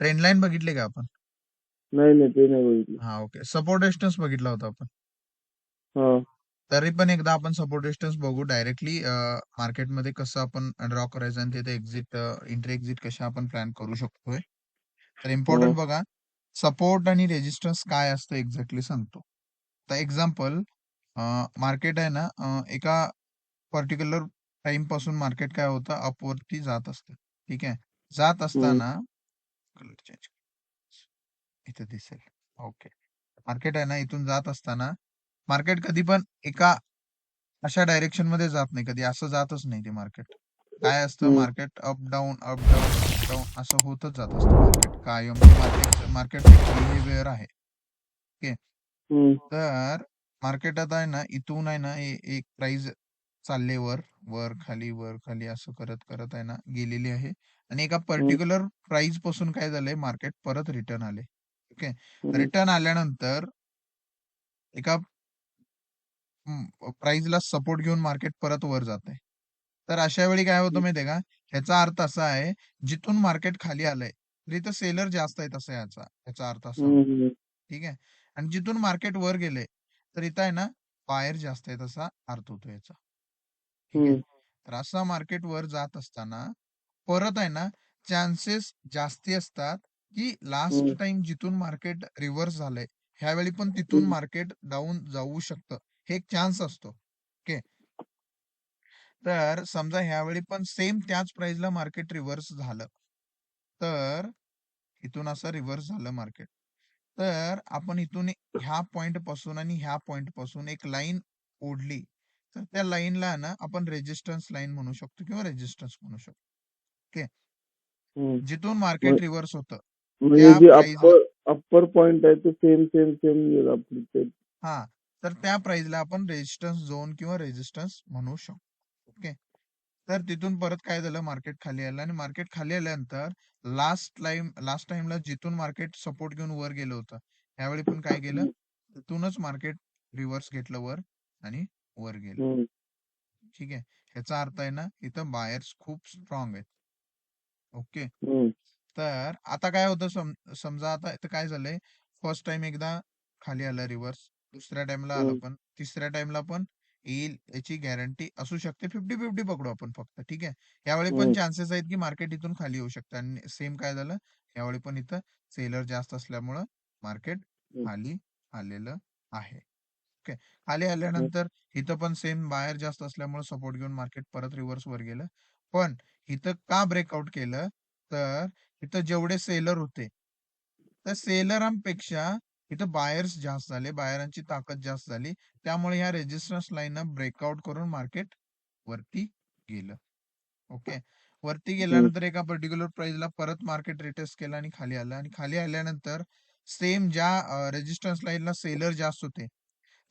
Trend line बघितली का आपण? नाही ते नाही बघितलं. हा, ओके. सपोर्ट रेजिस्टन्स बघितला होता आपण. हा. तरी पण एकदा आपण सपोर्ट रेजिस्टन्स बघू डायरेक्टली मार्केटमध्ये कसं आपण ड्रॉ करायचं आणि तिथे एंट्री एक्झिट कशा आपण प्लॅन करू शकतोय. तर हा. इम्पॉर्टंट बघा, सपोर्ट आणि रेजिस्टन्स काय असतं एक्झॅक्टली सांगतो. तर एक्झाम्पल, मार्केट आहे ना, एका पर्टिक्युलर टाइम पासून मार्केट काय होतं, अपवरती जात असतं. ठीक आहे. जात हम्म. असताना कलर चेंज इथे दिसेल. ओके. मार्केट आहे ना, इथून जात असताना मार्केट कधी पण एका अशा डायरेक्शन मध्ये जात नाही, कधी असं जातच नाही ते मार्केट. काय असतं, हम्म. Market up down up down up down असं होतच जात असतं मार्केट कायम. हे मार्केटचं एक बिहेवियर आहे. ओके. हम्म. तर मार्केट आता आहे ना, इथून आहे ना, एक प्राइस चालले वर वर खाली असं करत करत आहे ना गेलेली आहे. आणि एका हम्म. पर्टिक्युलर प्राइस पासून काय झालंय, मार्केट परत रिटर्न आले. ओके. हम्म. रिटर्न आल्यानंतर एका प्राइसला सपोर्ट घेऊन मार्केट परत वर जात आहे. तर अशा वेळी काय होतं माहितीये का, ह्याचा अर्थ असा आहे, जिथून मार्केट खाली आलंय तर इथं सेलर जास्त आहेत असं याचा अर्थ असा होतो. हम्म. ठीक आहे. आणि जिथून मार्केट वर गेले तर इथं आहे ना, बायर जास्त आहेत असा अर्थ होतो याचा. ठीक आहे. हम्म. तर असा मार्केट वर जात असताना परत आहे ना, चान्सेस जास्ती असतात की लास्ट हम्म. टाइम जिथून मार्केट रिव्हर्स झालंय ह्यावेळी पण तिथून हम्म. मार्केट डाऊन जाऊ शकतं. हे एक चान्स असतो. ओके. तर समजा ह्यावेळी पण सेम त्याच प्राइसला मार्केट रिव्हर्स झालं, तर इथून असं रिव्हर्स झालं मार्केट, तर आपण इथून ह्या पॉइंट पासून आणि ह्या पॉइंट पासून एक लाईन ओढली, तर त्या लाईनला ना आपण रेजिस्टन्स लाईन म्हणू शकतो किंवा रेजिस्टन्स म्हणू शकतो. ओके. हम्म. जिथून म- मार्केट रिव्हर्स होतं म्हणजे त्या जे प्राइसला, अप्पर पॉइंट आहे ते सेम येईल आपली ते. हा, तर त्या प्राइसला आपण रेजिस्टन्स झोन किंवा रेजिस्टन्स म्हणू शकतो. ओके. तर तिथून परत काय झालं, मार्केट खाली आलं आणि मार्केट खाली आल्यानंतर लास्ट टाइमला जिथून मार्केट सपोर्ट घेऊन वर गेलं होतं, ह्यावेळी पण काय केलं, हम्म. तिथूनच मार्केट रिव्हर्स घेतलं वर आणि वर गेलं. हम्म. ठीक आहे. ह्याचा अर्थ आहे ना, इथं बायर्स खूप स्ट्रॉंग आहेत. ओके. हम्म. तर आता काय होतं, समजा आता इथं काय झालंय, फर्स्ट टाइम एकदा खाली आलं रिव्हर्स, दुसऱ्या टाइमला आलं, हम्म. पण तिसऱ्या टाइमला पण येईल याची गॅरंटी असू शकते. 50-50 पकडू आपण फक्त. ठीक आहे. यावेळी पण हम्म. चान्सेस आहेत की मार्केट इथून खाली येऊ शकतं. आणि सेम काय झालं, यावेळी पण इथं सेलर जास्त असल्यामुळं मार्केट खाली आलेलं आहे. ओके. खाली हम्म. आल्यानंतर इथं पण सेम बाहेर जास्त असल्यामुळे सपोर्ट घेऊन मार्केट परत रिव्हर्स वर गेलं. पण इथं का ब्रेकआउट केलं, तर इथं जेवढे सेलर होते, त्या सेलरांपेक्षा इथं बायर्स जास्त झाले, बायरांची ताकद जास्त झाली. त्यामुळे ह्या रेजिस्टन्स लाईन ब्रेकआउट करून मार्केट वरती गेलं. ओके. वरती हम्म. गेल्यानंतर एका पर्टिक्युलर प्राइसला परत मार्केट रिटेस्ट केलं आणि खाली आलं. आणि खाली आल्यानंतर सेम ज्या रेजिस्टन्स लाईनला सेलर जास्त होते,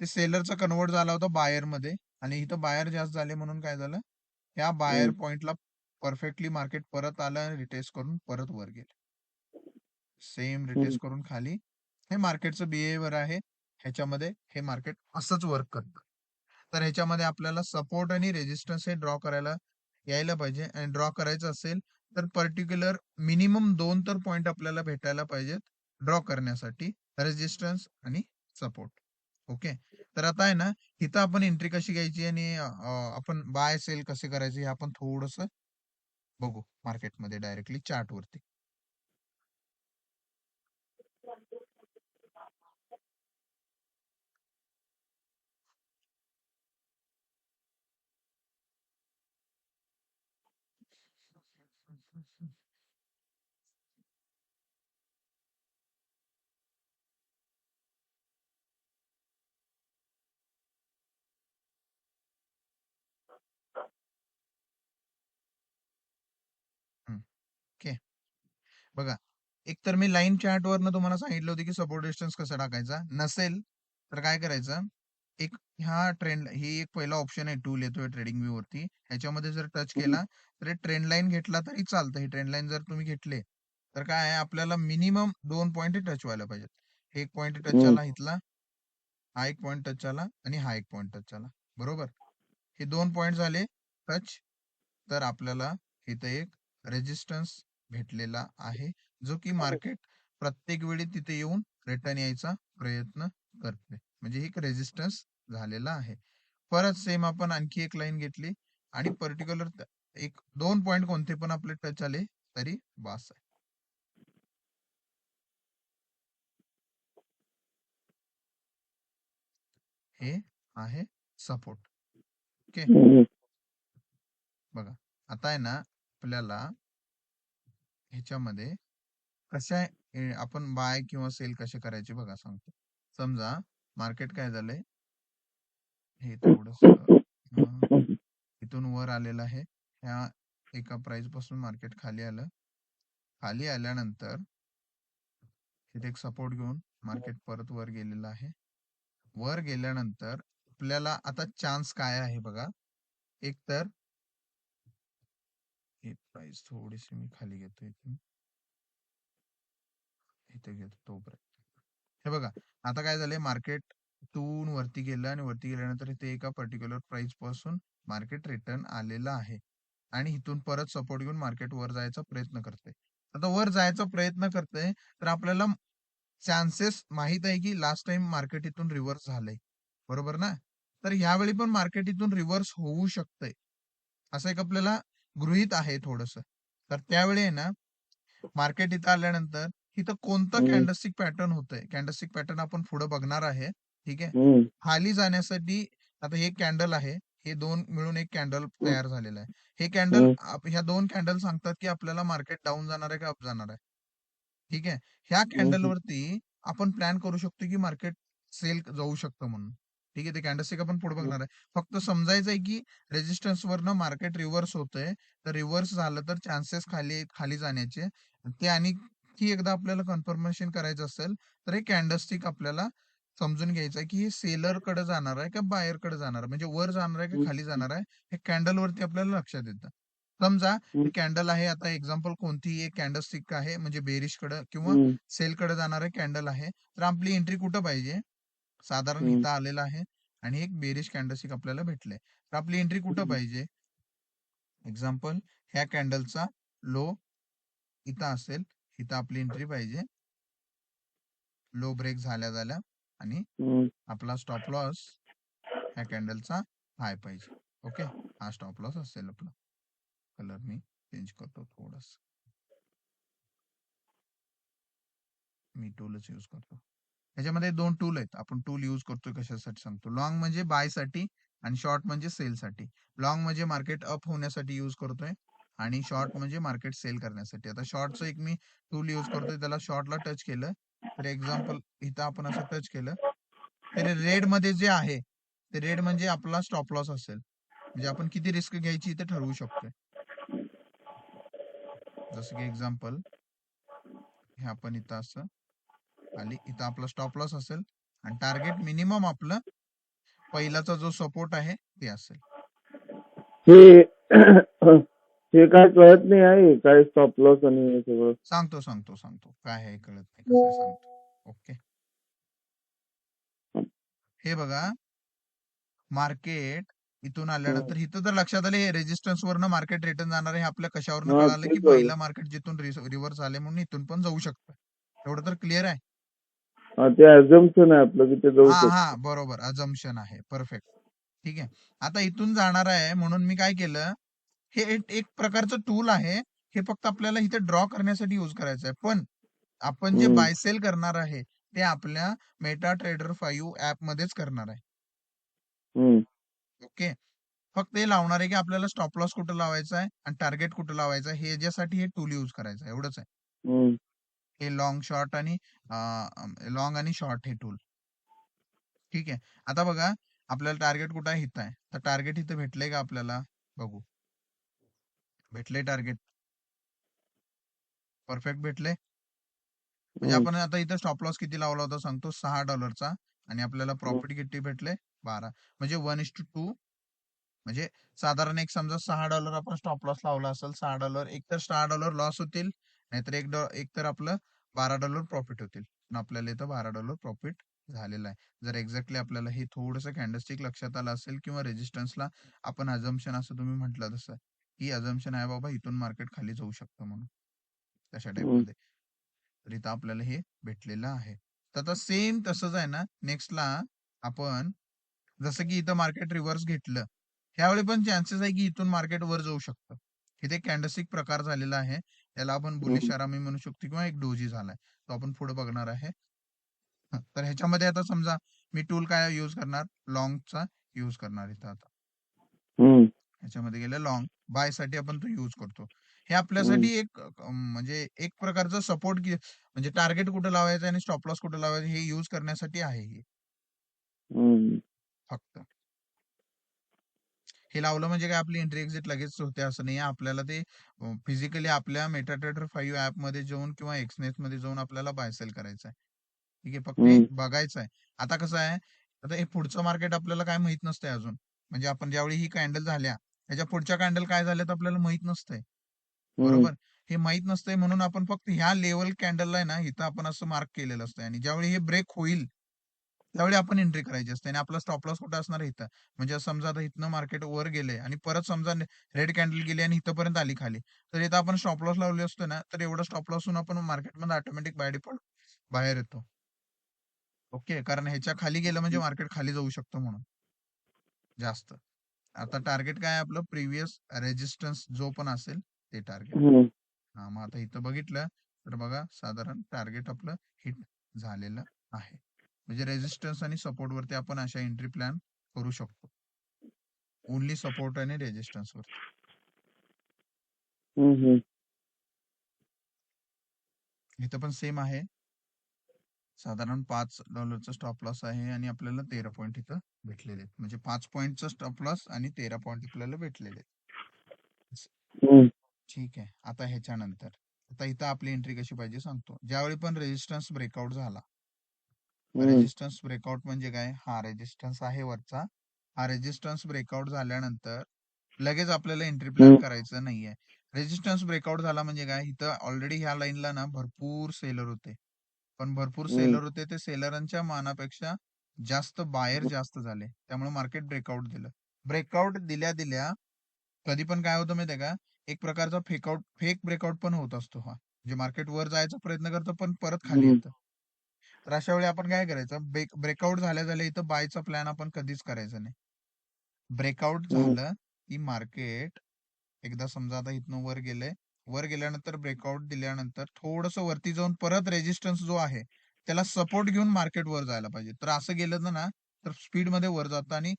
ते सेलरचा कन्वर्ट झाला होता बायर मध्ये. आणि इथं बायर जास्त झाले म्हणून काय झालं, ह्या बायर हम्म. पॉइंटला परफेक्टली मार्केट परत आलं आणि रिटेस्ट करून परत वर गेलं. सेम हम्म. रिटेस्ट करून खाली. हे मार्केटचं बिहेवियर आहे. ह्याच्यामध्ये हे मार्केट असंच वर्क करतं. तर ह्याच्यामध्ये आपल्याला सपोर्ट आणि रेजिस्टन्स हे ड्रॉ करायला यायला पाहिजे. आणि ड्रॉ करायचं असेल तर पर्टिक्युलर मिनिमम 2 तर पॉइंट आपल्याला भेटायला पाहिजेत ड्रॉ करण्यासाठी, रेजिस्टन्स आणि सपोर्ट. ओके. तर आता आहे ना, इथं आपण एंट्री कशी घ्यायची आणि आपण बाय सेल कसे करायचे हे आपण थोडस बघू मार्केटमध्ये डायरेक्टली चार्ट वरती. ओके. बघा, एक तर मी लाईन चार्ट वरनं तुम्हाला सांगितलं होतं की सपोर्ट डिस्टन्स कसा टाकायचा. नसेल तर काय करायचं, एक ह्या ट्रेंड ही एक पहिला ऑप्शन आहे, टूल येतोय ट्रेडिंग व्यू वरती. ह्याच्यामध्ये जर टच हम्म. केला तर ट्रेंड लाईन घेतला तरी चालतं. ही ट्रेंड लाईन जर तुम्ही घेतले तर काय आहे, आपल्याला मिनिमम 2 पॉईंट टच व्हायला पाहिजेत. हे एक पॉईंट टच हम्म. झाला इथला, हा एक पॉईंट टच झाला आणि हा एक पॉईंट टच झाला. बरोबर. हे 2 पॉईंट झाले टच, तर आपल्याला इथं एक रेजिस्टन्स भेटलेला आहे. जो की मार्केट प्रत्येक वेळी तिथे येऊन रिटर्न यायचा प्रयत्न करते. म्हणजे एक रेजिस्टन्स झालेला आहे. परत सेम आपण आणखी एक लाईन घेतली आणि पर्टिक्युलर एक 2 पॉइंट कोणते पण आपले टच आले तरी बास आहे. हे आहे सपोर्ट. ओके. हम्म. बघा आता आहे ना आपल्याला ह्याच्यामध्ये कशा आपण बाय किंवा सेल कसे करायचे बघा सांगतो. समजा मार्केट काय झालंय, हे थोडस इथून वर आलेलं आहे. ह्या एका प्राइस पासून मार्केट खाली आलं. खाली आल्यानंतर इथे एक सपोर्ट घेऊन मार्केट परत वर गेलेलं आहे. वर गेल्यानंतर आपल्याला आता चान्स काय आहे बघा. एक तर ही प्राइस थोडीशी मी खाली घेतो, इथे घेतो तोपर्यंत. हे बघा आता काय झालंय, मार्केट इथून वरती गेलं आणि वरती गेल्यानंतर इथे एका पर्टिक्युलर प्राइस पासून मार्केट रिटर्न आलेलं आहे आणि इथून परत सपोर्ट घेऊन मार्केट वर जायचा प्रयत्न करते. आता वर जायचा प्रयत्न करते तर आपल्याला चान्सेस माहित आहे की लास्ट टाइम मार्केट इथून रिव्हर्स झालंय, बरोबर ना? तर ह्यावेळी पण मार्केट इथून रिव्हर्स होऊ शकतंय असं एक आपल्याला गृहीत आहे थोडस. तर त्यावेळी आहे ना मार्केट इथं आल्यानंतर इथं कोणतं हम्म. कॅन्डलस्टिक पॅटर्न होतंय, कॅन्डलस्टिक पॅटर्न आपण पुढे बघणार आहे. ठीक आहे. हम्म. खाली जाण्यासाठी आता हे कॅन्डल आहे, हे दोन मिळून एक कॅन्डल तयार झालेलं आहे. हे कॅन्डल, ह्या दोन कॅन्डल सांगतात की आपल्याला मार्केट डाऊन जाणार आहे का अप जाणार आहे. ठीक आहे. ह्या कॅन्डल हम्म. वरती आपण प्लॅन करू शकतो की मार्केट सेल जाऊ शकतं म्हणून. ठीक आहे. ते कॅन्डलस्टिक आपण पुढे बघणार आहे. फक्त समजायचं आहे की रेजिस्टन्स वरनं मार्केट रिव्हर्स होतंय. तर रिव्हर्स झालं तर चान्सेस खाली खाली जाण्याचे. ते आणि की एकदा आपल्याला कन्फर्मेशन करायचं असेल तर हे कॅन्डलस्टिक आपल्याला समजून घ्यायचं आहे की हे सेलर कडे जाणार आहे का बायर कडे जाणार आहे, म्हणजे वर जाणार आहे का खाली जाणार आहे, हे कॅन्डल वरती आपल्याला लक्षात येतं. समजा हे कॅन्डल आहे, आता एक्झाम्पल कोणतीही एक कॅन्डलस्टिक आहे म्हणजे बेरिश कडे किंवा हम्म. सेल कडे जाणारे कॅन्डल आहे, तर आपली एंट्री कुठं पाहिजे, साधारण हम्म. इथं आलेला आहे आणि एक बेरिश कॅन्डलस्टिक आपल्याला भेटले, तर आपली एंट्री कुठं पाहिजे. एक्झाम्पल ह्या कॅन्डलचा लो इथं असेल, इथं आपली एंट्री पाहिजे लो ब्रेक झाल्या झाल्या आणि हम्म. आपला स्टॉप लॉस ह्या कॅन्डलचा हाय पाहिजे. ओके. हा स्टॉप लॉस असेल आपला. कलर मी चेंज करतो थोडस, मी टूलच यूज करतो. त्याच्यामध्ये 2 टूल आहेत. आपण टूल यूज करतोय कशासाठी सांगतो. लॉंग म्हणजे बाय साठी आणि शॉर्ट म्हणजे सेल साठी. लॉंग म्हणजे मार्केट अप होण्यासाठी यूज करतोय आणि शॉर्ट म्हणजे मार्केट सेल करण्यासाठी. आता शॉर्टचं एक मी टूल यूज करतोय, त्याला शॉर्टला टच केलं तर एक्झाम्पल इथं आपण असं टच केलं तर रेड मध्ये जे आहे ते रेड म्हणजे आपला स्टॉप लॉस असेल. म्हणजे आपण किती रिस्क घ्यायची इथे ठरवू शकतोय. जसं की एक्झाम्पल हे आपण इथं असं खाली इथं आपला स्टॉप लॉस असेल आणि टार्गेट मिनिमम आपलं पहिलाचा जो सपोर्ट आहे ते असेल. हे हे काय कळत नाही आहे, काय स्टॉप लॉस आणि हे सगळं. सांगतो काय आहे कळत नाही कसं सांगतो. ओके. हे बघा मार्केट इथून आल्यानंतर इथं तर लक्षात आले, हे रेजिस्टन्स वरनं मार्केट रिटर्न जाणार आहे, हे आपल्या कशावरनं हा, कळालं ते की कळलं. पहिला मार्केट जिथून रिव्हर्स आले म्हणून इथून पण जाऊ शकतं. एवढं तर क्लिअर आहे. हा, ते अझम्पशन आहे आपलं की ते जाऊ हा शकतं. हा बरोबर, अजम्पशन आहे. परफेक्ट. ठीक आहे. आता इथून जाणार आहे म्हणून मी काय केलं, हे एक प्रकारचं टूल आहे. हे फक्त आपल्याला इथे ड्रॉ करण्यासाठी यूज करायचं आहे. पण आपण जे हम्म. बाय सेल करणार आहे ते आपल्या मेटा ट्रेडर 5 ऍप मध्येच करणार आहे. हम्म. ओके. फक्त हे लावणार आहे की आपल्याला स्टॉप लॉस कुठं लावायचा आहे आणि टार्गेट कुठं लावायचं आहे, हे याच्यासाठी हे टूल यूज करायचं आहे. एवढंच आहे. हम्म. हे लॉंग शॉर्ट आणि लॉंग आणि शॉर्ट हे टूल. ठीक आहे. आता बघा आपल्याला टार्गेट कुठं आहे, इथं आहे. तर टार्गेट इथं भेटलंय का आपल्याला, बघू. भेटले टार्गेट, परफेक्ट भेटले. म्हणजे हम्म. आपण आता इथं स्टॉप लॉस किती लावला होता सांगतो, $6 आणि आपल्याला प्रॉफिट किती भेटले, 12. म्हणजे 1:2. म्हणजे साधारण एक समजा $6 आपण स्टॉप लॉस लावला असेल, $6 एक तर $6 लॉस होतील, नाहीतर एक तर आपलं $12 प्रॉफिट होतील. पण आपल्याला इथं $12 प्रॉफिट झालेला आहे. जर एक्झॅक्टली आपल्याला हे थोडंसं कॅन्डलस्टिक लक्षात आलं असेल किंवा रेजिस्टन्सला आपण अझम्पशन असं तुम्ही म्हटलं तसं, की अझम्पशन आहे बाबा इथून मार्केट खाली जाऊ शकतं म्हणून, तशा टाइप हम्म. मध्ये. तर इथं आपल्याला हे भेटलेलं आहे. तर आता सेम तसंच आहे ना, नेक्स्टला आपण जसं की इथं मार्केट रिव्हर्स घेतलं, ह्यावेळी पण चान्सेस आहे की इथून मार्केट वर जाऊ शकतं. इथे कॅन्डलस्टिक प्रकार झालेला आहे. याला आपण बुलिश आरामी म्हणू शकतो किंवा एक डोजी झालाय. तो आपण पुढे बघणार आहे. तर ह्याच्यामध्ये आता समजा मी टूल काय यूज करणार? लाँगचा यूज करणार इथं आता. ह्याच्यामध्ये गेलं लाँग. बाय साठी आपण तो यूज करतो. हे आपल्यासाठी एक म्हणजे एक प्रकारचं सपोर्ट म्हणजे टार्गेट कुठं लावायचं आणि स्टॉप लॉस कुठं लावायचं हे यूज करण्यासाठी आहे हे फक्त. हे लावलं म्हणजे काय आपली एंट्री एक्झिट लगेच होते असं नाही. आपल्याला ते फिजिकली आपल्या MetaTrader 5 ॲपमध्ये जाऊन किंवा एक्सनेस मध्ये जाऊन आपल्याला बाय सेल करायचं आहे. ठीक आहे. फक्त हे बघायचं आहे. आता कसं आहे, आता हे पुढचं मार्केट आपल्याला काय माहित नसतंय अजून. म्हणजे आपण ज्यावेळी ही कॅन्डल झाल्या, त्याच्या पुढच्या कॅन्डल काय झाल्यात आपल्याला माहित नसतंय. बरोबर? हे माहित नसतंय म्हणून आपण फक्त ह्या लेवल कॅन्डलला आहे ना, इथं आपण असं मार्क केलेलं असतंय आणि ज्यावेळी हे ब्रेक होईल, त्यावेळी आपण एंट्री करायची असते आणि आपला स्टॉप लॉस कुठं असणार आहे इथं. म्हणजे समजा आता इथनं मार्केट वर गेले आणि परत समजा रेड कॅन्डल गेली आणि इथपर्यंत आली खाली. तर इथं आपण स्टॉप लॉस लावले असतो ना, तर एवढा स्टॉप लॉस होऊन आपण मार्केटमध्ये ऑटोमॅटिक बाय डिफॉल्ट बाहेर येतो. ओके. कारण ह्याच्या खाली गेलं म्हणजे मार्केट खाली जाऊ शकतं म्हणून जास्त. आता टार्गेट काय आहे आपलं प्रिव्हियस रेजिस्टन्स जो पण असेल ते टार्गेट. हां, मग आता इथं बघितलं तर बघा साधारण टार्गेट आपलं हिट झालेलं आहे. म्हणजे रेजिस्टन्स आणि सपोर्ट वरती आपण अशा एंट्री प्लॅन करू शकतो. ओन्ली सपोर्ट आणि रेजिस्टन्स वरती. इथं पण सेम आहे. साधारण $5 स्टॉप लॉस आहे आणि आपल्याला 13 पॉईंट इथं भेटलेले आहेत. म्हणजे 5 पॉईंटचा स्टॉप लॉस आणि 13 पॉईंट आपल्याला भेटलेले आहेत. ठीक आहे. आता ह्याच्यानंतर आता इथं आपली एंट्री कशी पाहिजे सांगतो. ज्यावेळी पण रेजिस्टन्स ब्रेकआउट झाला. रेजिस्टन्स ब्रेकआउट म्हणजे काय? हा रेजिस्टन्स आहे वरचा. हा रेजिस्टन्स ब्रेकआउट झाल्यानंतर लगेच आपल्याला एंट्री प्लॅन करायचं नाहीये. रेजिस्टन्स ब्रेकआउट झाला म्हणजे काय? इथं ऑलरेडी ह्या लाईनला ना भरपूर सेलर होते. पण भरपूर सेलर होते ते सेलरांच्या मानापेक्षा जास्त बायर जास्त झाले. त्यामुळे मार्केट ब्रेकआउट दिलं. ब्रेकआउट दिल्या कधी पण काय होतं माहितीये का? एक प्रकारचा फेक ब्रेकआउट पण होत असतो हा. म्हणजे मार्केट वर जायचा प्रयत्न करतं पण परत खाली येतं. तर अशा वेळी आपण काय करायचं? ब्रेकआउट झाल्या इथं बायचा प्लॅन आपण कधीच करायचा नाही. ब्रेकआउट झालं की मार्केट एकदा समजा आता इथनं वर गेलंय. वर गेल्यानंतर ब्रेकआउट दिल्यानंतर थोडंसं वरती जाऊन परत रेजिस्टन्स जो आहे त्याला सपोर्ट घेऊन मार्केट वर जायला पाहिजे. तर असं गेलं ना तर स्पीड मध्ये वर जातं आणि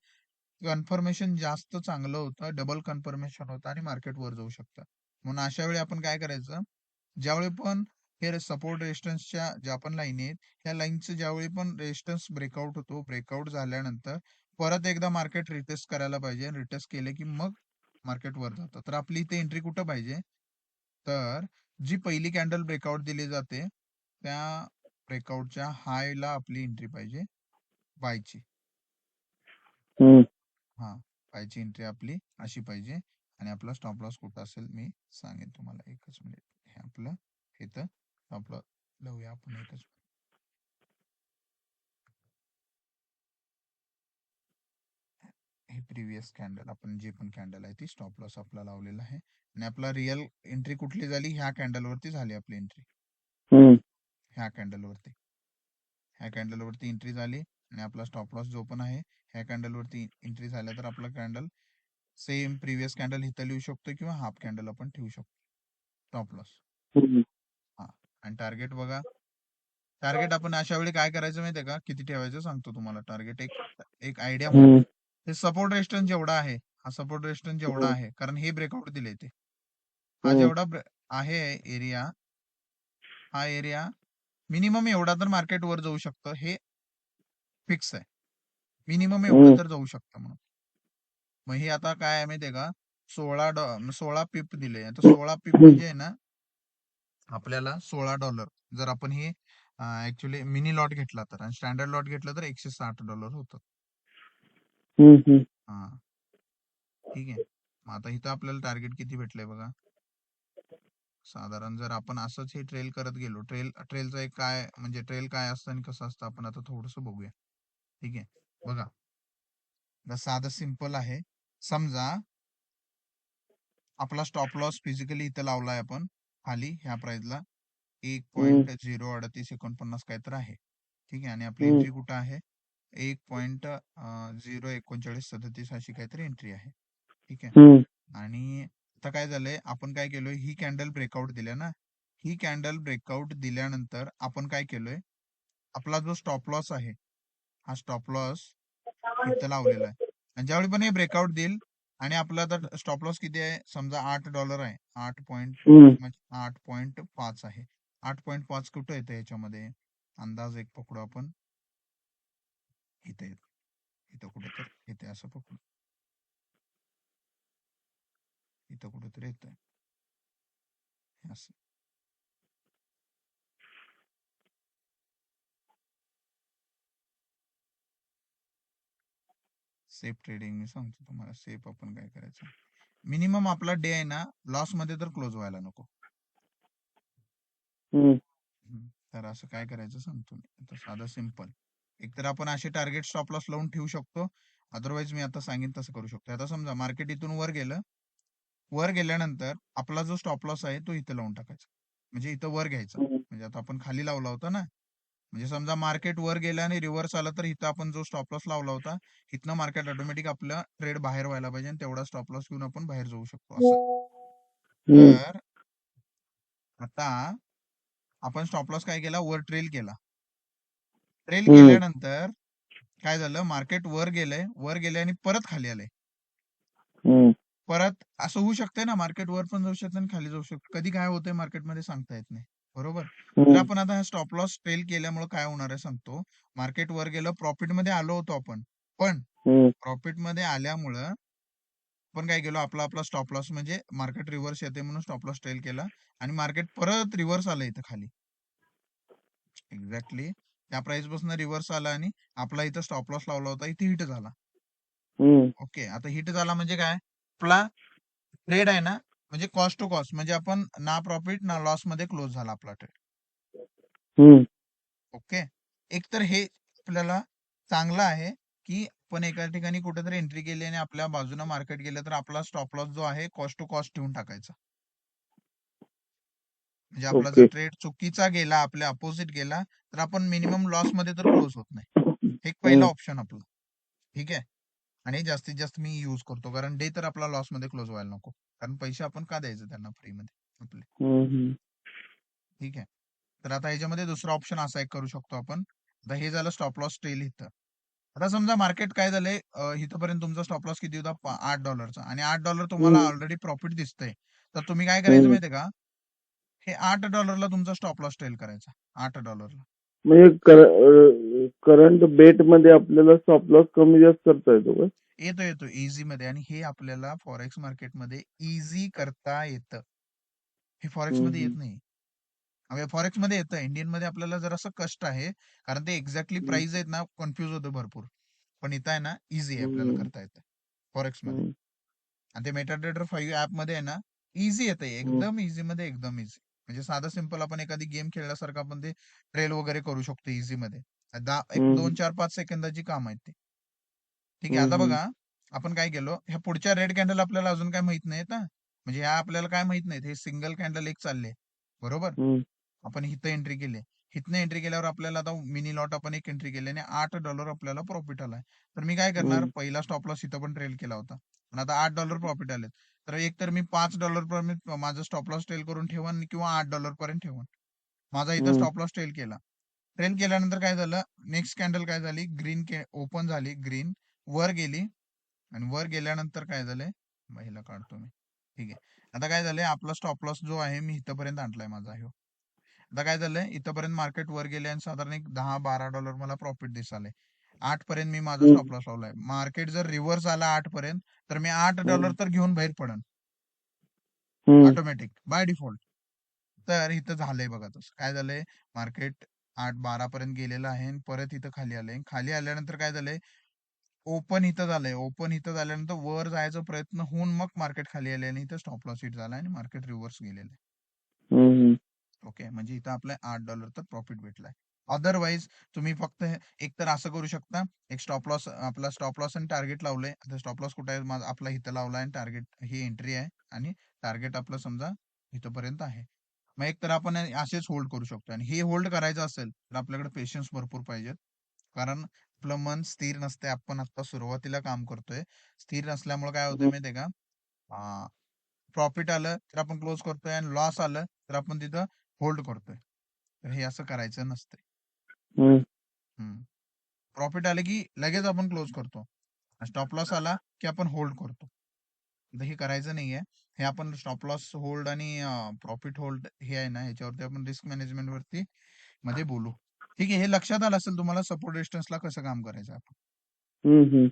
कन्फर्मेशन जास्त चांगलं होतं. डबल कन्फर्मेशन होतं आणि मार्केट वर जाऊ शकतं. म्हणून अशा वेळी आपण काय करायचं? ज्यावेळी पण हे सपोर्ट रेजिस्टन्सच्या ज्या पण लाईनी आहेत, ह्या लाईनचं ज्यावेळी पण रेजिस्टन्स ब्रेकआउट होतो, ब्रेकआउट झाल्यानंतर परत एकदा मार्केट रिटेस्ट करायला पाहिजे. रिटेस्ट केले की मग मार्केट वर जातं. तर आपली इथे एंट्री कुठं पाहिजे? तर जी पहिली कॅन्डल ब्रेकआउट दिली जाते, त्या ब्रेकआउटच्या हायला आपली एंट्री पाहिजे बायची. हां, बायची एंट्री आपली अशी पाहिजे आणि आपला स्टॉप लॉस कुठं असेल मी सांगेन तुम्हाला. एकच मिनिट. हे आपलं इथं स्टॉप लॉस लावूया आपण एकच. हे प्रिव्हियस कॅन्डल आपण जे पण कॅन्डल आहे ती स्टॉप लॉस आपला लावलेला आहे आणि आपला रिअल एंट्री कुठली झाली? ह्या कॅन्डल वरती झाली आपली एंट्री. ह्या कॅन्डल वरती. ह्या कॅन्डल वरती एंट्री झाली आणि आपला स्टॉप लॉस जो पण आहे ह्या कॅन्डल वरती एंट्री झाल्या तर आपला कॅन्डल सेम प्रिव्हियस कॅन्डल इथं लिहू शकतो किंवा हाफ कॅन्डल आपण ठेवू शकतो. Stop loss. हा आणि टार्गेट बघा. टार्गेट आपण अशा वेळी काय करायचं माहितीये का? किती ठेवायचं सांगतो तुम्हाला. टार्गेट एक एक आयडिया म्हणून. हे सपोर्ट रेजिस्टन्स जेवढा आहे, हा सपोर्ट रेजिस्टन्स जेवढा आहे, कारण हे ब्रेकआउट दिले ते. हा जेवढा आहे एरिया, हा एरिया मिनिमम एवढा तर मार्केट वर जाऊ शकतं. हे फिक्स आहे. मिनिमम एवढं तर जाऊ शकतं म्हणून. मग हे आता काय आहे माहितीये का? 16 पिप दिले. आता 16 पिप म्हणजे आहे ना आपल्याला $16 जर आपण हे ऍक्च्युली मिनी लॉट घेतला तर आणि स्टँडर्ड लॉट घेतला तर $160 होतं. हा ठीक आहे. मग आता इथं आपल्याला टार्गेट किती भेटलंय बघा. साधारण जर आपण असंच हे ट्रेल करत गेलो, ट्रेलचं एक काय म्हणजे ट्रेल काय असतं आणि कसं असतं आपण आता थोडस बघूया. ठीक आहे. बघा साधं सिंपल आहे. समजा आपला स्टॉप लॉस फिजिकली इथं लावलाय आपण खाली ह्या प्राइसला 1.03849 काय तर आहे. ठीक आहे. आणि आपली एंट्री कुठं आहे? 1.03937 अशी काहीतरी एंट्री आहे. ठीक आहे. आणि आता काय झालंय, आपण काय केलोय, ही कॅन्डल ब्रेकआउट दिल्या ना, ही कॅन्डल ब्रेकआउट दिल्यानंतर आपण काय केलोय, आपला जो स्टॉप लॉस आहे, हा स्टॉप लॉस इथं लावलेला आहे. आणि ज्यावेळी पण हे ब्रेकआउट देईल आणि आपला आता स्टॉप लॉस किती आहे, समजा $8 आहे, 8.5 आहे. 8.5 कुठं येतं याच्यामध्ये, अंदाज एक पकडू आपण, इथे येतं, इथं कुठं तर येते, असं पकडू, इथं कुठं तर येतंय असं. सेफ ट्रेडिंग मी सांगतो तुम्हाला, सेफ आपण काय करायचं, मिनिमम आपला डे आहे ना, लॉस मध्ये तर क्लोज व्हायला नको. तर असं काय करायचं सांगतो मी आता, साधं सिंपल. एकतर आपण असे टार्गेट स्टॉप लॉस लावून ठेवू शकतो, अदरवाईज मी आता सांगेन तसं करू शकतो. आता समजा मार्केट इथून वर गेलं, वर गेल्यानंतर आपला जो स्टॉप लॉस आहे तो इथं लावून टाकायचा, म्हणजे इथं वर घ्यायचा. म्हणजे आता आपण खाली लावला होता ना, म्हणजे समजा मार्केट वर गेलं आणि रिव्हर्स आला, तर इथं आपण जो स्टॉप लॉस लावला होता, इथनं मार्केट ऑटोमॅटिक आपलं ट्रेड बाहेर व्हायला पाहिजे आणि तेवढा स्टॉप लॉस घेऊन आपण बाहेर जाऊ शकतो असं. तर आता आपण स्टॉप लॉस काय केला, वर ट्रेल केला. ट्रेल केल्यानंतर काय झालं, मार्केट वर गेलंय, वर गेले आणि परत खाली आलंय. परत असं होऊ शकतंय ना, मार्केट वर पण जाऊ शकतं आणि खाली जाऊ शकतं. कधी काय होतंय मार्केटमध्ये सांगता येत नाही. बरोबर? तर आपण आता स्टॉप लॉस ट्रेल केल्यामुळे काय होणार आहे सांगतो. मार्केट वर गेलं, प्रॉफिट मध्ये आलो होतो आपण. पण प्रॉफिट मध्ये आल्यामुळं आपण काय केलं, आपला आपला स्टॉप लॉस, म्हणजे मार्केट रिव्हर्स येते म्हणून स्टॉप लॉस ट्रेल केला आणि मार्केट परत रिव्हर्स आलं इथं खाली. एक्झॅक्टली त्या प्राइस पासून रिव्हर्स आला आणि आपला इथं स्टॉप लॉस लावला होता, इथे हिट झाला. ओके, आता हिट झाला म्हणजे काय, आपला ट्रेड आहे ना, म्हणजे कॉस्ट टू कॉस्ट, म्हणजे आपण ना प्रॉफिट ना लॉस मध्ये क्लोज झाला आपला ट्रेड. ओके. एक तर हे आपल्याला चांगलं आहे, की आपण एका ठिकाणी कुठेतरी एंट्री केली आणि आपल्या बाजूने मार्केट गेलं, तर आपला स्टॉप लॉस जो आहे कॉस्ट टू कॉस्ट ठेवून टाकायचा. म्हणजे आपला जर ट्रेड चुकीचा गेला, आपल्या अपोजिट गेला, तर आपण मिनिमम लॉस मध्ये तर क्लोज होत नाही. एक पहिला ऑप्शन आपला. ठीक आहे. आणि जास्तीत जास्त मी यूज करतो, कारण डे तर आपला लॉस मध्ये क्लोज व्हायला नको, कारण पैसे आपण का द्यायचे त्यांना फ्री मध्ये आपले. ठीक आहे. तर आता ह्याच्यामध्ये दुसरा ऑप्शन असा एक करू शकतो आपण. आता हे झालं स्टॉप लॉस ट्रेल इथं. आता समजा मार्केट काय झालंय, इथपर्यंत तुमचा स्टॉप लॉस किती होता, $8 आणि $8 तुम्हाला ऑलरेडी प्रॉफिट दिसतंय. तर तुम्ही काय करायचं माहितीये का, हे $8 तुमचा स्टॉप लॉस ट्रेल करायचा, $8. म्हणजे करंट बेट मध्ये आपल्याला स्टॉप लॉस कमी जास्त करता येतो का? येतो इझी मध्ये, आणि हे आपल्याला फॉरेक्स मार्केट मध्ये इझी करता येतं. हे फॉरेक्स मध्ये येत नाही. फॉरेक्स मध्ये येतं, इंडियन मध्ये आपल्याला जरासं कष्ट आहे, कारण ते एक्झॅक्टली प्राइस आहेत ना, कन्फ्युज होतो भरपूर. पण इथं आहे ना, इझी आहे, आपल्याला करता येतं फॉरेक्स मध्ये. आणि ते मेटाट्रेडर 5 ऍप मध्ये आहे ना, इझी येतं, एकदम इझी मध्ये, एकदम इझी. म्हणजे साधं सिंपल आपण एखादी गेम खेळल्यासारखं आपण ते ट्रेल वगैरे करू शकतो इझी मध्ये. एक 2-4-5 सेकंदाची काम आहेत ते. ठीक आहे. आता बघा, आपण काय केलो, ह्या पुढच्या रेड कॅन्डल आपल्याला अजून काय माहित नाहीत ना, म्हणजे ह्या आपल्याला काय माहित नाहीत, हे सिंगल कॅन्डल एक चालले, बरोबर. आपण इथं एंट्री केली, इथनं एंट्री केल्यावर आपल्याला आता मिनी लॉट आपण एक एंट्री केली आणि $8 आपल्याला प्रॉफिट आलाय. तर मी काय करणार, पहिला स्टॉप लॉस इथं पण ट्रेल केला होता, पण आता $8 प्रॉफिट आले, तर एक तर मी $5 पर्यंत माझा स्टॉप लॉस ट्रेल करून ठेवन किंवा $8 पर्यंत ठेवन. माझा इथं स्टॉप लॉस ट्रेल केला. ट्रेल केल्यानंतर काय झालं, नेक्स्ट कॅन्डल काय झाली, ग्रीन ओपन झाली, ग्रीन वर गेली आणि वर गेल्यानंतर काय झालंय, महिला काढतो मी. ठीक आहे. आता काय झालंय, आपला स्टॉप लॉस जो आहे मी इथपर्यंत आणलाय माझा ह्यो. आता काय झालंय, इथपर्यंत मार्केट वर गेले आणि साधारण एक $10-12 मला प्रॉफिट दिसाले. 8 पर्यंत मी माझा स्टॉप लॉस लावलाय. मार्केट जर रिव्हर्स आला 8 पर्यंत, तर मी $8 तर घेऊन बाहेर पडन ऑटोमॅटिक बाय डिफॉल्ट. तर इथं झालंय बघा तसं. काय झालंय, मार्केट 8-12 पर्यंत गेलेलं आहे आणि परत इथं खाली आलंय. खाली आल्यानंतर काय झालंय, ओपन इथं झालंय. ओपन इथं झाल्यानंतर वर जायचा प्रयत्न होऊन मग मार्केट खाली आले आणि इथं स्टॉप लॉस हिट झाला आणि मार्केट रिव्हर्स गेलेलं आहे. ओके, म्हणजे इथं आपल्याला $8 तर प्रॉफिट भेटलाय. अदरवाईज तुम्ही फक्त एक तर असं करू शकता, एक स्टॉप लॉस, आपला स्टॉप लॉस आणि टार्गेट लावलंय. आता स्टॉप लॉस कुठे आहे, माझा आपला इथं लावलाय आणि टार्गेट ही एंट्री आहे आणि टार्गेट आपलं समजा इथपर्यंत आहे. मग एक तर आपण असेच होल्ड करू शकतो आणि हे होल्ड करायचं असेल तर आपल्याकडे पेशन्स भरपूर पाहिजेत. कारण आपलं मन स्थिर नसते. आपण आता सुरुवातीला काम करतोय. स्थिर नसल्यामुळे काय होतंय हम्म, माहितीये का? प्रॉफिट आलं तर आपण क्लोज करतोय आणि लॉस आलं तर आपण तिथं होल्ड करतोय. तर हे असं करायचं नसतंय. हम्म, प्रॉफिट आलं की लगेच आपण क्लोज करतो. स्टॉप लॉस आला की आपण होल्ड करतो. तर हे करायचं नाहीये. हे आपण स्टॉप लॉस होल्ड आणि प्रॉफिट होल्ड हे आहे ना, ह्याच्यावरती आपण रिस्क मॅनेजमेंट वरती मध्ये बोलू. ठीक आहे. हे लक्षात आलं असेल तुम्हाला सपोर्ट रेजिस्टन्सला कसं काम करायचं आपण. हम्म,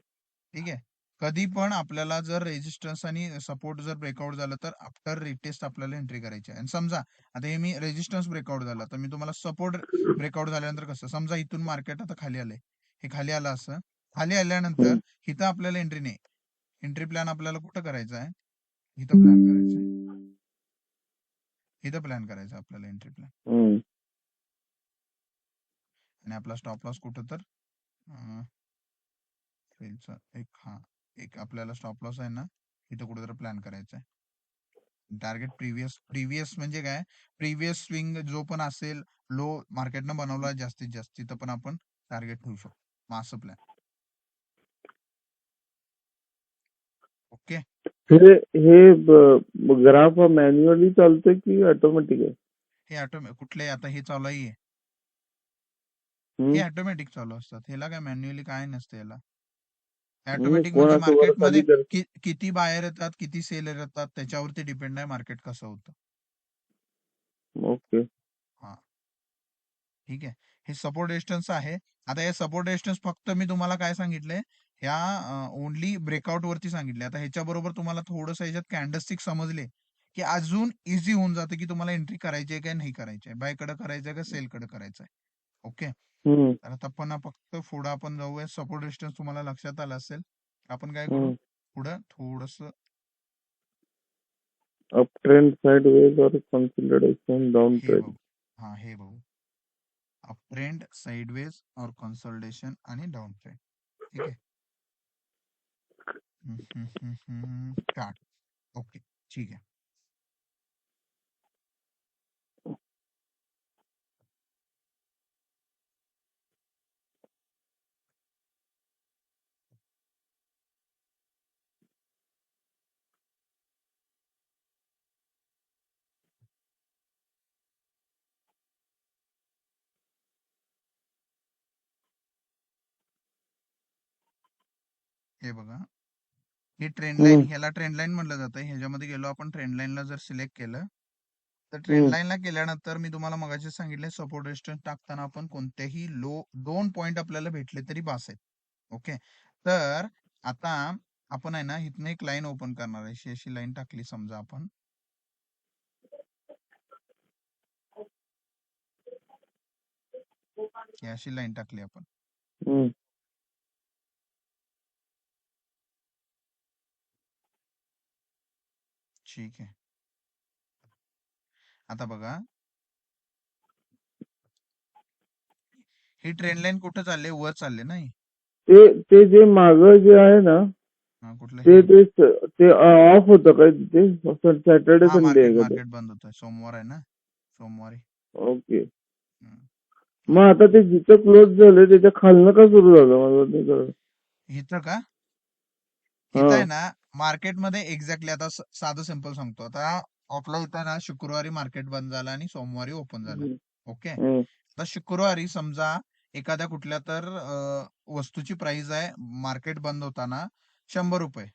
ठीक आहे. कधी पण आपल्याला जर रेजिस्टन्स आणि सपोर्ट जर ब्रेकआउट झालं तर आफ्टर रिटेस्ट आपल्याला एंट्री करायची आहे. आणि समजा आता हे मी रेजिस्टन्स ब्रेकआउट झाला तर मी तुम्हाला सपोर्ट ब्रेकआउट झाल्यानंतर कसं समजा इथून मार्केट आता खाली आलंय. हे खाली आलं असं. खाली आल्यानंतर हम्म, इथं आपल्याला एंट्री नाही. एंट्री प्लॅन आपल्याला कुठं करायचा आहे? इथं प्लॅन करायचा आहे. इथं प्लॅन करायचा आपल्याला एंट्री प्लॅन. हम्म. आणि आपला स्टॉप लॉस कुठं तर एक आपल्याला स्टॉप लॉस आहे ना इथं कुठेतरी प्लॅन करायचा आहे. टार्गेट प्रिव्हियस म्हणजे काय? प्रिव्हियस स्विंग जो पण असेल लो मार्केटनं बनवला जास्तीत जास्त तिथं पण आपण टार्गेट ठेवू शकतो. मग असं प्लॅन. ओके. हे हे ग्राफ मॅन्युअली चालतंय की ऑटोमॅटिक आहे? हे कुठले आता हे चालू आहे. हे हम्म. ऑटोमॅटिक चालू असतात. ह्याला काय मॅन्युअली काय नसतं याला. म्हणजे ऑटोमॅटिक कोण म्हणजे असं वर मार्केटमध्ये खाली करत? किती बायर येतात किती सेलर येतात त्याच्यावरती डिपेंड आहे मार्केट कसं होतं. ओके. हा ठीक आहे. हे सपोर्ट रेजिस्टन्स आहे. आता हे सपोर्ट रेजिस्टन्स फक्त मी तुम्हाला काय सांगितलंय ह्या ओनली ब्रेकआउट वरती सांगितले. आता ह्याच्या बरोबर तुम्हाला थोडंसं ह्याच्यात कॅन्डलस्टिक समजले की अजून इझी होऊन जातं की तुम्हाला एंट्री करायची आहे का नाही करायची आहे. बाय कडे करायचं आहे का सेल कडे करायचं आहे. ओके. हम्म, तर आता पण फक्त पुढं आपण जाऊया. सपोर्ट रेजिस्टन्स तुम्हाला लक्षात आलं असेल. आपण काय करू? हम्म. पुढं थोडस अप ट्रेंड साइडवेज और कंसोलिडेशन डाउन हे ट्रेंड. बघू. हे बघू. अप ट्रेंड, साइडवेज और कंसोलिडेशन आणि डाउन ट्रेंड. ठीक आहे. स्टार्ट. ओके. ठीक आहे. हे बघा. ही ट्रेंड लाईन हम्म, ह्याला ट्रेंड लाईन म्हटलं जातं. ह्याच्यामध्ये गेलो आपण ट्रेंड लाईनला जर सिलेक्ट केलं तर ट्रेंड हम्म, लाईनला केल्यानंतर मी तुम्हाला मगाशी सांगितले सपोर्ट रेजिस्टन्स टाकताना आपण कोणतेही 2 पॉइंट आपल्याला भेटले तरी बास आहेत. ओके. तर आता आपण आहे ना इथनं एक लाईन ओपन करणार आहे. अशी लाईन टाकली समजा आपण. ही अशी लाईन टाकली आपण. हम्म. ठीक आहे. आता बघा ही ट्रेंड लाईन कुठं चालले? वर चालले नाही. ते जे मागं जे आहे ना, कुठलं ते हे? ते ते ऑफ होतं काय तिथे? सॅटर्डे संडे आहे का ते? मार्केट बंद होतंय. सोमवार आहे ना. सोमवारी. ओके. हम्म. मग आता ते जिथं क्लोज झालं त्याच्या खालनं का सुरू झालं मला नाही कळलं. इथं का? हा. इथं आहे ना मार्केटमध्ये एक्झॅक्टली आता साधं सिंपल सांगतो. आता आपल्या इथं ना शुक्रवारी मार्केट बंद झालं आणि सोमवारी ओपन झालं. हम्म, ओके. हम्म, आता शुक्रवारी समजा एखाद्या कुठल्या तर वस्तूची प्राइस आहे मार्केट बंद होताना ₹100.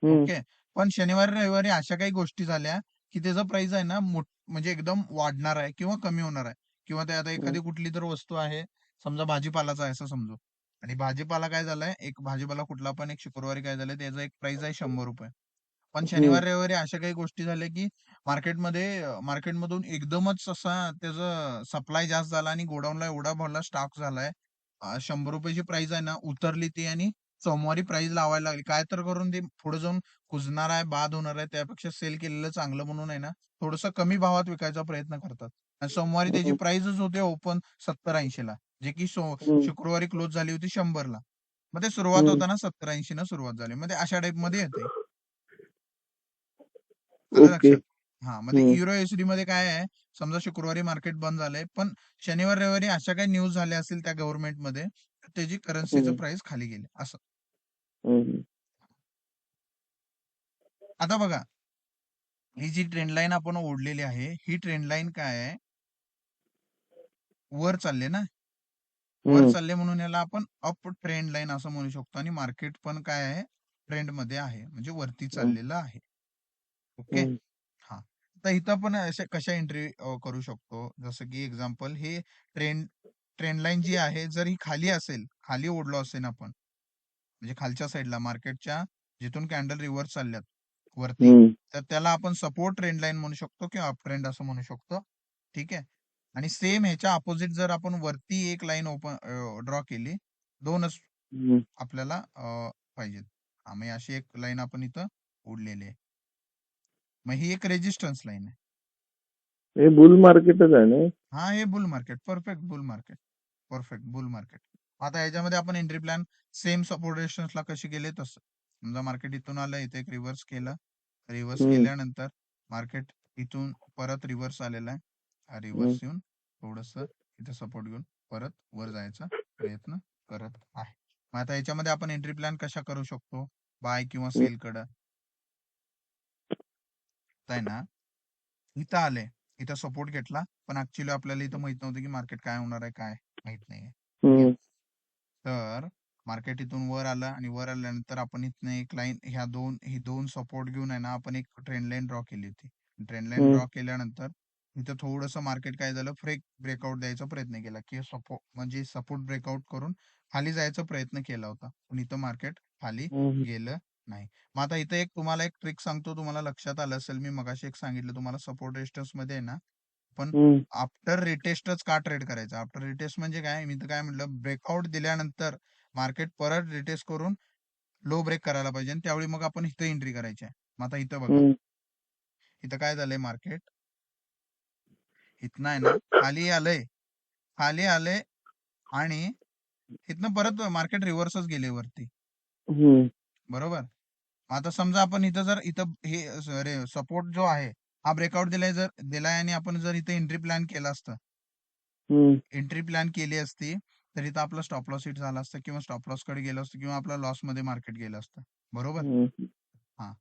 हम्म, ओके. पण शनिवारी रविवारी अशा काही गोष्टी झाल्या की त्याचं प्राइस आहे ना म्हणजे एकदम वाढणार आहे किंवा कमी होणार आहे. किंवा ते आता हम्म, एखादी कुठली तर वस्तू आहे समजा भाजीपालाचा आहे असं समजू. आणि भाजीपाला काय झालाय एक भाजीपाला कुठला पण एक शुक्रवारी काय झालंय त्याचा एक प्राइस आहे ₹100. पण हम्म, शनिवार रविवारी अशा काही गोष्टी झाल्या की मार्केटमधून एकदमच असा त्याचा सप्लाय जास्त झाला आणि गोडाऊनला एवढा भरला स्टॉक झालाय. ₹100 प्राइस आहे ना उतरली ती आणि सोमवारी प्राइस लावायला लागली. काय तर करून ते पुढे जाऊन कुजणार आहे, बाद होणार आहे. त्यापेक्षा सेल केलेलं चांगलं म्हणून आहे ना, थोडंसं कमी भावात विकायचा प्रयत्न करतात. आणि सोमवारी त्याची हम्म, प्राइसच होते ओपन 70-80 ला. जे की हम्म, शुक्रवारी क्लोज झाली होती 100 ला. मग ते सुरुवात हम्म. होताना 70-80 न सुरुवात झाली. मग ते अशा टाइपमध्ये येते. आलं ओके. लक्षात? मग ते युरो एसडी मध्ये काय आहे, समजा शुक्रवारी मार्केट बंद झालंय, पण शनिवार रविवारी अशा काही न्यूज झाल्या असतील त्या गव्हर्नमेंटमध्ये, त्याची करन्सीचं प्राइस खाली गेले असं. आता बघा, ही जी ट्रेंड लाईन आपण ओढलेली आहे, ही ट्रेंड लाईन काय आहे, वर चालले ना, वर चालले म्हणून याला आपण अप ट्रेंड लाईन असं म्हणू शकतो. आणि मार्केट पण काय आहे, ट्रेंड मध्ये आहे, म्हणजे वरती चाललेलं आहे. ओके. हा, तर इथं पण अशा कशा एंट्री करू शकतो, जसं की एक्झाम्पल, हे ट्रेंड ट्रेंड लाईन जी आहे, जर ही खाली असेल, खाली ओढलो असेल आपण, म्हणजे खालच्या साईडला मार्केटच्या, जिथून कॅन्डल रिव्हर्स चालल्यात वरती, तर त्याला आपण सपोर्ट ट्रेंड लाईन म्हणू शकतो किंवा अप ट्रेंड असं म्हणू शकतो. ठीक आहे. आणि सेम ह्याच्या अपोजिट जर आपण वरती एक लाईन ओपन ड्रॉ केली, दोनच आपल्याला पाहिजेत. मग अशी एक लाईन आपण इथं ओढलेली आहे. मग ही एक रेजिस्टन्स लाईन आहे. हे बुल मार्केटच आहे ना? हे boule market, perfect boule market, perfect boule market. आता याच्यामध्ये आपण एंट्री प्लॅन सेम सपोर्ट रेजिस्टन्सला कशी केले तसं. समजा मार्केट इथून आलं, इथे एक रिव्हर्स केलं, रिव्हर्स केल्यानंतर मार्केट इथून परत रिव्हर्स आलेला आहे, रिव्हर्स येऊन थोडस इथे सपोर्ट घेऊन परत वर जायचा प्रयत्न करत आहे. मग आता याच्यामध्ये आपण एंट्री प्लॅन कशा करू शकतो, बाय किंवा सेल कडं. आहे ना, इथं आले, इथं सपोर्ट घेतला, पण ऍक्च्युली आपल्याला इथं माहित नव्हतं की मार्केट काय होणार आहे, काय माहित नाहीये. ठीक आहे. तर मार्केट इथून वर आलं, आणि वर आल्यानंतर आपण इथनं एक लाईन, ही दोन सपोर्ट घेऊन आहे ना, आपण एक ट्रेंड लाईन ड्रॉ केली होती. ट्रेंड लाईन ड्रॉ केल्यानंतर इथं थोडंसं मार्केट काय झालं, ब्रेकआउट द्यायचा प्रयत्न केला, की म्हणजे सपोर्ट ब्रेकआउट करून खाली जायचा प्रयत्न केला होता, पण इथं मार्केट खाली गेलं नाही. मग आता इथं तुम्हाला एक ट्रिक सांगतो, तुम्हाला लक्षात आलं असेल, मी मगाशी एक सांगितलं तुम्हाला, सपोर्ट रेजिस्टन्स मध्ये आहे ना, पण आफ्टर रिटेस्टच का ट्रेड करायचं. आफ्टर रिटेस्ट म्हणजे काय, मी तर काय म्हटलं, ब्रेकआउट दिल्यानंतर मार्केट परत रिटेस्ट करून लो ब्रेक करायला पाहिजे, आणि त्यावेळी मग आपण इथं एंट्री करायची आहे. मग आता इथं बघा, इथं काय झालंय, मार्केट इथनं आहे ना खाली आलंय, खाली आलंय, आणि इथनं परत मार्केट रिव्हर्सच गेले वरती, बरोबर. आता समजा आपण इथं हे सपोर्ट जो आहे, हा ब्रेकआउट दिलाय, आणि आपण जर इथे एंट्री प्लॅन केला असतं, एंट्री प्लॅन केली असती, तर इथं आपला स्टॉप लॉस हिट झाला असतं, किंवा स्टॉप लॉस कडे गेलो असतं, किंवा आपला लॉस मध्ये मार्केट गेलं असतं, बरोबर. हा,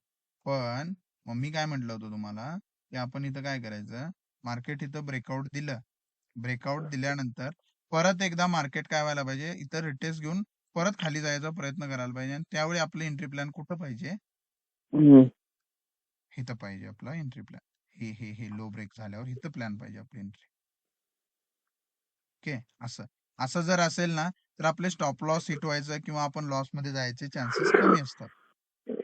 पण मग मी काय म्हटलं होतं तुम्हाला, की आपण इथं काय करायचं, मार्केट इथं ब्रेकआउट दिलं, ब्रेकआउट दिल्यानंतर परत एकदा मार्केट काय व्हायला पाहिजे, इथं रिटेस्ट घेऊन परत खाली जायचा प्रयत्न करायला पाहिजे, आणि त्यावेळी आपली एंट्री प्लॅन कुठं पाहिजे, इथं पाहिजे आपला एंट्री प्लॅन. हे लो ब्रेक झाल्यावर इथं प्लॅन पाहिजे आपली एंट्री. ओके. असं असं जर असेल ना, तर आपले स्टॉप लॉस हिट व्हायचं किंवा आपण लॉस मध्ये जायचे चान्सेस कमी असतात.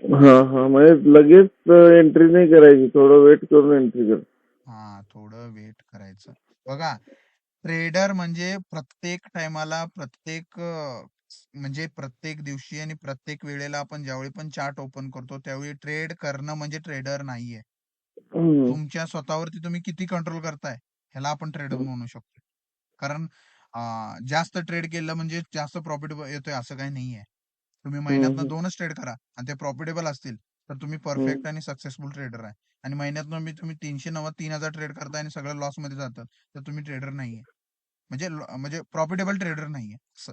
म्हणजे लगेच एंट्री नाही करायची, थोडं वेट करून एंट्री कर. थोडं वेट करायचं. बघा, ट्रेडर म्हणजे प्रत्येक टायमाला, म्हणजे प्रत्येक दिवशी आणि प्रत्येक वेळेला आपण ज्यावेळी पण चार्ट ओपन करतो, त्यावेळी ट्रेड करणं म्हणजे ट्रेडर नाहीये. तुमच्या स्वतःवरती तुम्ही किती कंट्रोल करताय, ह्याला आपण ट्रेडर म्हणू शकतो. कारण जास्त ट्रेड केलं म्हणजे जास्त प्रॉफिट येतोय असं काही नाहीये. तुम्ही महिन्यातनं 2च ट्रेड करा, आणि ते प्रॉफिटेबल असतील, तर तुम्ही परफेक्ट आणि सक्सेसफुल ट्रेडर आहे. आणि महिन्यातनं तुम्ही 390-3000 ट्रेड करताय आणि सगळं लॉस मध्ये जातं, तर तुम्ही ट्रेडर नाहीये, म्हणजे प्रॉफिटेबल ट्रेडर नाहीये असं.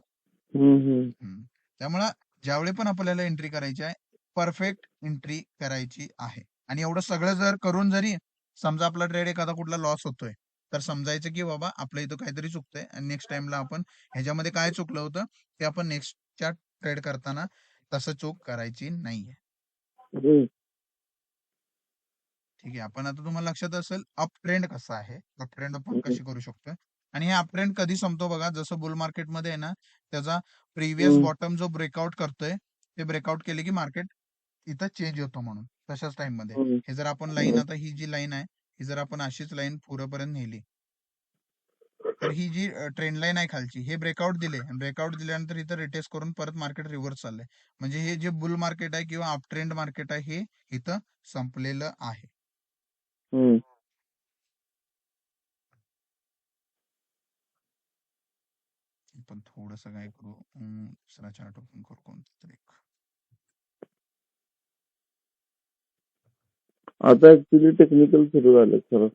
त्यामुळं ज्यावेळी पण आपल्याला एंट्री करायची आहे, परफेक्ट एंट्री करायची आहे. आणि एवढं सगळं जर करून, जरी समजा आपला ट्रेड एखादा कुठला लॉस होतोय, तर समजायचं की बाबा आपलं इथं काहीतरी चुकतंय, आणि नेक्स्ट टाइमला आपण ह्याच्यामध्ये काय चुकलं होतं, ते आपण नेक्स्टच्या ट्रेड करताना तसं चूक करायची नाहीये. ठीक आहे. आपण आता तुम्हाला लक्षात असेल, अप ट्रेंड कसा आहे, अप ट्रेंड आपण कशी करू शकतो. आणि हे अप ट्रेंड कधी संपतो बघा, जसं बुल मार्केटमध्ये आहे ना, त्याचा प्रिव्हियस बॉटम जो ब्रेकआउट करतोय, ते ब्रेकआउट केले की मार्केट इथं चेंज होतो, म्हणून तशाच टाइम मध्ये. हे जर आपण लाईन, आता ही जी लाईन आहे, ही जर आपण अशीच लाईन पुढेपर्यंत नेली, तर ही जी ट्रेंड लाईन आहे खालची, हे ब्रेकआउट दिले, ब्रेकआउट दिल्यानंतर इथं रिटेस्ट करून परत मार्केट रिव्हर्स चाललंय, म्हणजे हे जे बुल मार्केट आहे किंवा अप ट्रेंड मार्केट आहे, हे इथं संपलेलं आहे. आपण थोडस काय करू, दुसरा चार्ट ओपन करू कोणता तरी. आता ऍक्च्युली टेक्निकल सुरू झालं खरं.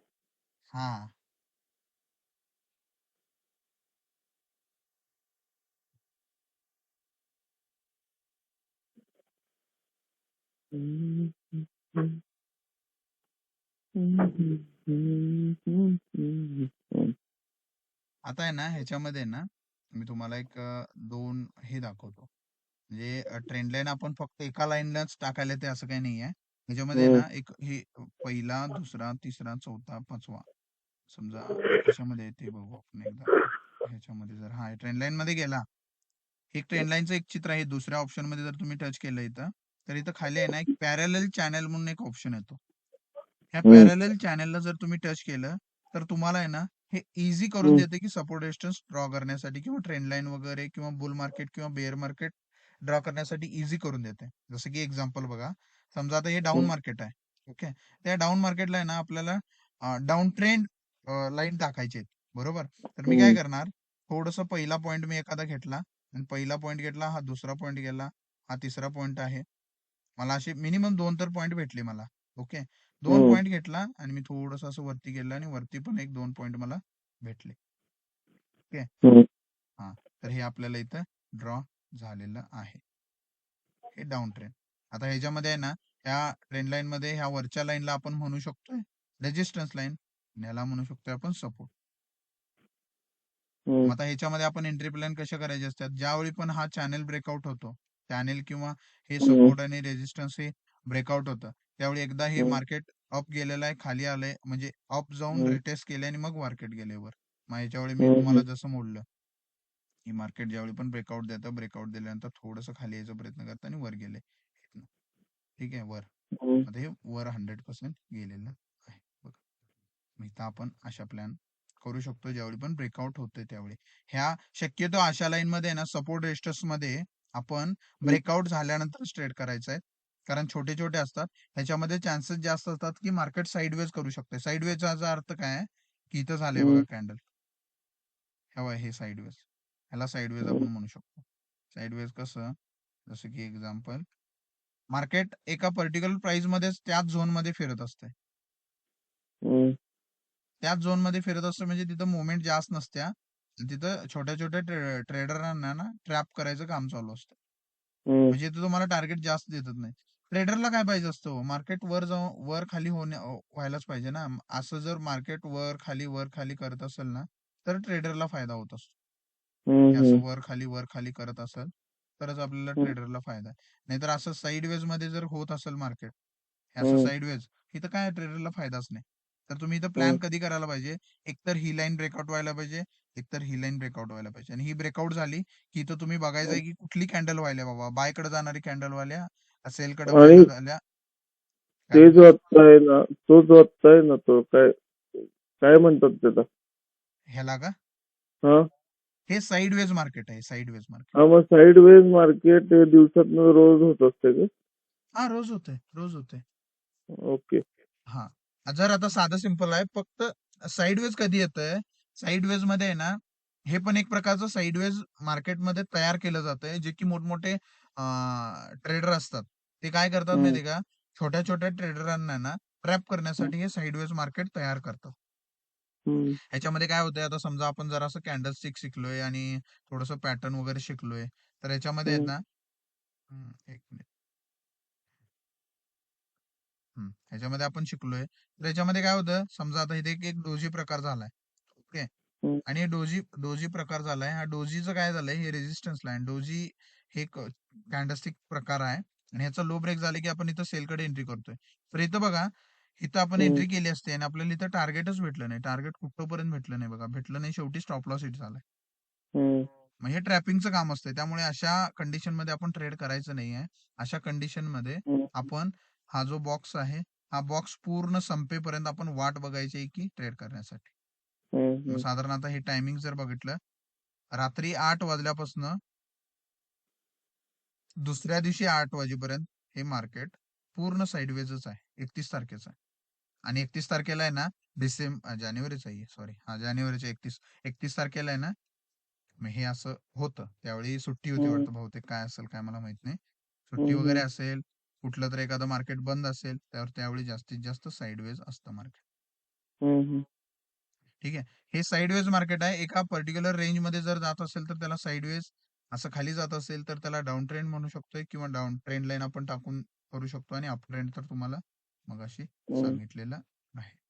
हा आता आहे ना ह्याच्यामध्ये ना मी तुम्हाला एक दोन हे दाखवतो. म्हणजे ट्रेंड लाईन आपण फक्त एका लाईनलाच टाकायला ते असं काही नाही आहे. ह्याच्यामध्ये हम्म, ना एक हे पहिला, दुसरा, तिसरा, चौथा, पाचवा समजा कशामध्ये आहे ते बघू आपण एकदा. ह्याच्यामध्ये जर हा ट्रेंड लाईन मध्ये गेला, एक ट्रेंड लाईनचं एक चित्र आहे. दुसऱ्या ऑप्शन मध्ये जर तुम्ही टच केलं इथं, तर इथं खाली आहे ना एक पॅरलल चॅनल म्हणून एक ऑप्शन येतो. ह्या हम्म, पॅरलल चॅनलला जर तुम्ही टच केलं, तर तुम्हाला आहे ना हे इझी करून हम्म, देते की सपोर्ट रेजिस्टन्स ड्रॉ करण्यासाठी किंवा ट्रेंड लाईन वगैरे किंवा बुल मार्केट किंवा बेअर मार्केट ड्रॉ करण्यासाठी इझी करून देते. जसं की एक्झाम्पल बघा, समजा आता हे डाऊन हम्म, मार्केट आहे. ओके, त्या डाऊन मार्केटला आहे ना आपल्याला डाऊन ट्रेंड लाईन टाकायची आहेत, बरोबर. तर मी काय हम्म, करणार, थोडस पहिला पॉईंट मी एखादा घेतला आणि पहिला पॉईंट घेतला, हा दुसरा पॉईंट गेला, हा तिसरा पॉईंट आहे. मला असे मिनिमम 2 तर पॉइंट भेटले मला. ओके. 2 हम्म, पॉइंट घेतला आणि मी थोडंसं असं वरती गेलो आणि वरती पण 1-2 पॉइंट मला भेटले. ओके. हम्म, हां. तर हे आपल्याला इथं ड्रॉ झालेलं आहे. हे डाउन ट्रेंड. आता ह्याच्यामध्ये आहे ना, ह्या ट्रेंड लाईनमध्ये ह्या वरच्या लाईनला आपण म्हणू शकतोय रेझिस्टन्स लाईन. याला म्हणू शकतोय आपण सपोर्ट. हम्म, मग आता ह्याच्यामध्ये आपण एंट्री प्लॅन कशा करायचे असतात, ज्यावेळी पण हा चॅनल ब्रेकआउट होतो, चॅनल किंवा हे हम्म, सपोर्ट आणि रेजिस्टन्स हे ब्रेकआउट होतं, त्यावेळी एकदा हे हम्म, मार्केट अप गेलेलं आहे, खाली आलंय, म्हणजे अप जाऊन हम्म, रिटेस्ट केले आणि मग मार्केट गेले वर. मग ह्याच्यावेळी मी हम्म, तुम्हाला जसं बोललं, की मार्केट ज्यावेळी पण ब्रेकआउट देतं, ब्रेकआउट दिल्यानंतर थोडंसं खाली यायचा प्रयत्न करतं आणि वर गेले. ठीक आहे, वर. हम्म, आता हे वर 100% गेलेलं आहे. बघा. मग इथं आपण अशा प्लॅन करू शकतो ज्यावेळी पण ब्रेकआउट होतोय त्यावेळी. ह्या शक्यतो अशा लाईन मध्ये ना सपोर्ट रेजिस्टन्स मध्ये आपण हम्म, ब्रेकआउट झाल्यानंतर ट्रेड करायचं आहे. कारण छोटे छोटे असतात, ह्याच्यामध्ये चान्सेस जास्त असतात की मार्केट साईडवेज करू शकते. साईडवेजचा अर्थ काय आहे, की इथं झालंय बघा हम्म, कॅन्डल, हे साईडवेज, ह्याला साईडवेज हम्म, आपण म्हणू शकतो. साईडवेज कसं, जसं की एक्झाम्पल, मार्केट एका पर्टिक्युलर प्राइस मध्येच त्याच झोन मध्ये फिरत असते. हम्म, त्याच झोन मध्ये फिरत असतं म्हणजे तिथं मुवमेंट जास्त नसत्या. तिथं छोट्या छोट्या ट्रेडरांना ना ट्रॅप करायचं काम चालू असतं. हम्म, म्हणजे इथं तुम्हाला टार्गेट जास्त देतच नाही. ट्रेडरला काय पाहिजे असतं, मार्केट वर जाऊन वर खाली व्हायलाच पाहिजे ना. असं जर मार्केट वर खाली करत असेल ना, तर ट्रेडरला फायदा होत असतो. हे असं हम्म, वर खाली करत असेल तरच आपल्याला हम्म, ट्रेडरला फायदा आहे. नाहीतर असं साईडवेज मध्ये जर होत असेल मार्केट, हे असं हम्म, साईडवेज, इथं काय ट्रेडरला फायदाच नाही. तर तुम्ही इथं हम्म, प्लॅन कधी करायला पाहिजे, एकतर ही लाईन ब्रेकआउट व्हायला पाहिजे, एकतर ही लाईन ब्रेकआउट व्हायला पाहिजे. आणि ही ब्रेकआउट झाली की इथं तुम्ही बघायचंय की कुठली कॅन्डल व्हायला बाबा, बायकडे जाणारी कॅन्डल व्हायला, सेलकडे आणि व्हायला झाल्या. काय ते बोलला? जो आत्ता आहे ना, तो जो आत्ता आहे ना, तो काय काय म्हणतात त्याला? ह्याला का? हा, हे साईडवेज मार्केट आहे, साईडवेज मार्केट. हा, मग साईडवेज मार्केट दिवसातनं रोज होत असते का? हा, रोज होते, रोज होते. ओके. हा, जर आता साधं सिंपल आहे, फक्त साईडवेज कधी येतंय, साईडवेज मध्ये आहे ना, हे पण एक प्रकारचं साईडवेज मार्केटमध्ये तयार केलं जातंय, जे की मोठमोठे ट्रेडर असतात. ते काय करतात हम्म, माहितीये का, छोट्या छोट्या ट्रेडरांना ना ट्रॅप करण्यासाठी हे साईडवेज मार्केट तयार करतात. हम्म, ह्याच्यामध्ये काय होतंय, आता समजा आपण जरा असं कॅन्डल स्टिक शिकलोय आणि थोडंसं पॅटर्न वगैरे शिकलोय, तर ह्याच्यामध्ये आहेत हम्म, ना, एक मिनिट. ह्याच्यामध्ये आपण शिकलोय. तर ह्याच्यामध्ये काय होतं, समजा आता इथे एक एक डोजी प्रकार झालाय. ओके. हम्म, आणि हे डोजी डोजी प्रकार झालाय. हा डोजीचं काय झालंय, हे रेझिस्टन्स लाईन डोजी, हे कॅन्डलस्टिक प्रकार आहे. आणि ह्याचा लो ब्रेक झाला की आपण इथं सेलकडे एंट्री करतोय. तर इथं बघा, इथं आपण हम्म, एंट्री केली असते आणि आपल्याला इथं टार्गेटच भेटलं नाही. टार्गेट कुठपर्यंत भेटलं नाही बघा. भेटलं नाही, शेवटी स्टॉप लॉस हिट झालाय. हम्म, मग हे ट्रॅपिंगचं काम असतंय. त्यामुळे अशा कंडिशन मध्ये आपण ट्रेड करायचं नाहीये. अशा कंडिशन मध्ये हम्म, आपण हा जो बॉक्स आहे, हा बॉक्स पूर्ण संपेपर्यंत आपण वाट बघायची आहे की ट्रेड करण्यासाठी. मग हम्म, साधारण आता हे टायमिंग जर बघितलं, रात्री 8 वाजल्यापासून दुसऱ्या दिवशी 8 वाजेपर्यंत हे मार्केट पूर्ण साईडवेजच आहे. 31 तारखेचं आहे. आणि 31 तारखेला आहे ना, जानेवारीच आहे, सॉरी, हा जानेवारीच्या 31 तारखेला आहे ना, मग हे असं होतं. त्यावेळी सुट्टी होती हम्म, वाटतं बहुतेक, काय असेल काय मला माहित नाही. सुट्टी हम्म, वगैरे हम्म, असेल, कुठलं तर एखादं मार्केट बंद असेल तर त्यावेळी जास्तीत जास्त साईडवेज असतं मार्केट. हम्म. ठीक आहे. हे साइडवेज मार्केट आहे. एका पर्टिक्युलर रेंजमध्ये जर जात असेल तर त्याला साइडवेज, असं खाली जात असेल तर त्याला डाउन ट्रेंड म्हणू शकतोय किंवा डाउन ट्रेंड लाईन आपण टाकून करू शकतो आणि अप ट्रेंड तर तुम्हाला मगाशी हम्म. सांगितलेलं आहे.